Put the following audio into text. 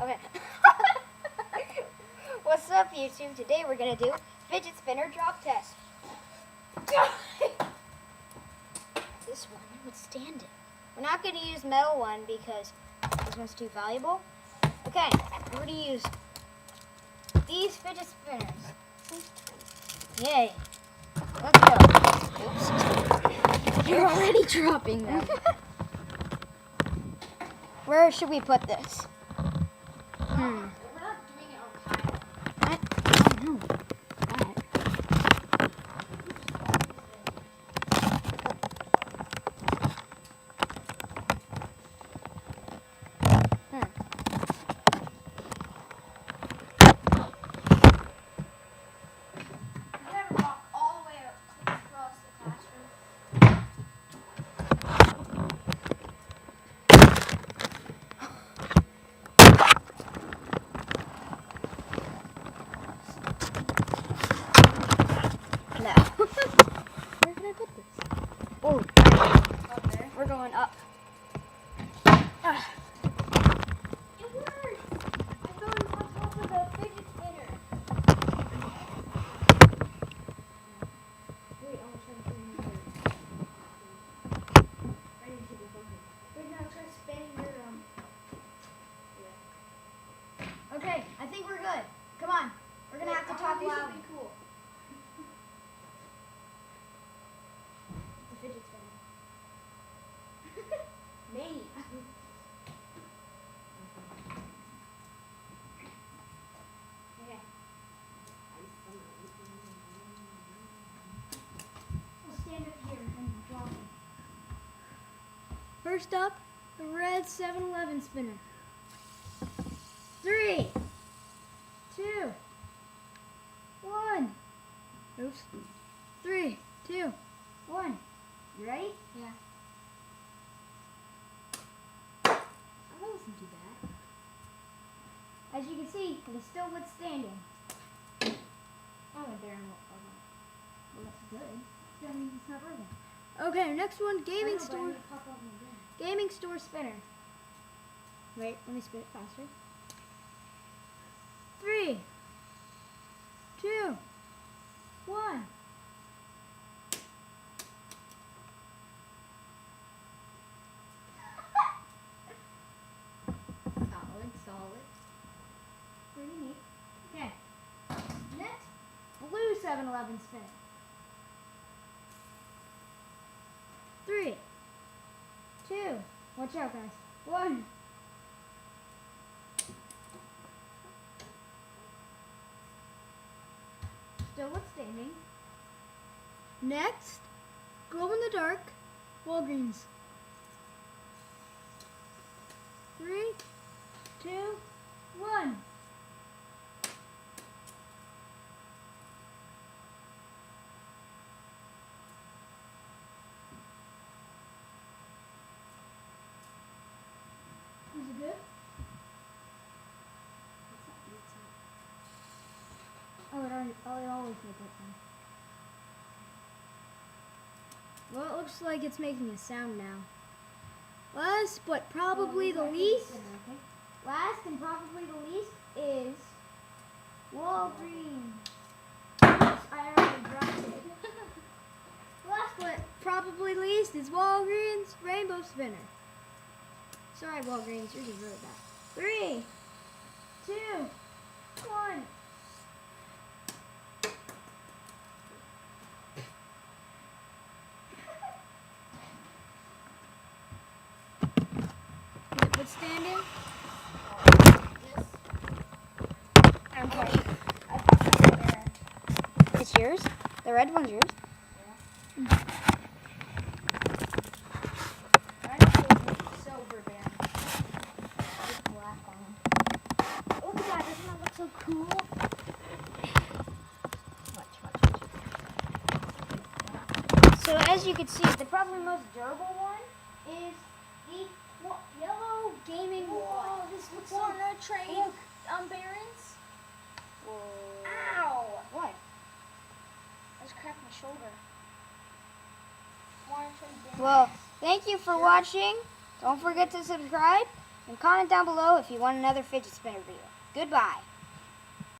Okay. What's up, YouTube? Today we're gonna do fidget spinner drop test. This one would stand it. We're not gonna use metal one because this one's too valuable. Okay, we're gonna use these fidget spinners. Yay. Let's go. Oops. You're already dropping them. Where should we put this? We're not doing it on time. What? I don't know. You gotta walk all the way across the classroom. No. Where can I put this? Oh, Up there. we're going up. It works! I'm going on top of the fidget spinner. Wait, I'll try to bring you there. Right into the bucket. Wait, no, try spinning your, yeah. Okay, I think we're good. Come on. We're gonna have to talk loud. Something cool. The fidget spinner. Nate. Okay. We'll stand up here and drop it. First up, the red 7-Eleven spinner. 3, 2, 1. Oops. 3, 2, 1. You ready? Yeah. That wasn't too bad. As you can see, it is still withstanding. Oh, and Darren will. Well, that's good. That means it's not broken. Okay, next one, gaming store spinner. Wait, let me spin it faster. 3, 2, 1. Solid. Pretty neat. Okay. Next, blue 7-Eleven spinner. 3, 2, watch out guys. 1. Still withstanding. Next, glow in the dark, Walgreens. 3, 2, 1. Is it good? Oh, it always makes that sound. Well, it looks like it's making a sound now. Last, but probably the least. Last and probably the least is Walgreens. Oops, I already dropped it. Last but probably least is Walgreens Rainbow Spinner. Sorry, Walgreens, yours is really bad. 3, 2, 1. Is it withstanding? Okay. It's yours? The red one's yours? Silver band. With black on them. Look at that, doesn't that look so cool? Watch. So as you can see, the probably most durable one is the yellow gaming Whoa, this looks so train bearings. Whoa. Ow! What? I just cracked my shoulder. Wanna trade bearings? Well, thank you for watching. Don't forget to subscribe. And comment down below if you want another fidget spinner video. Goodbye.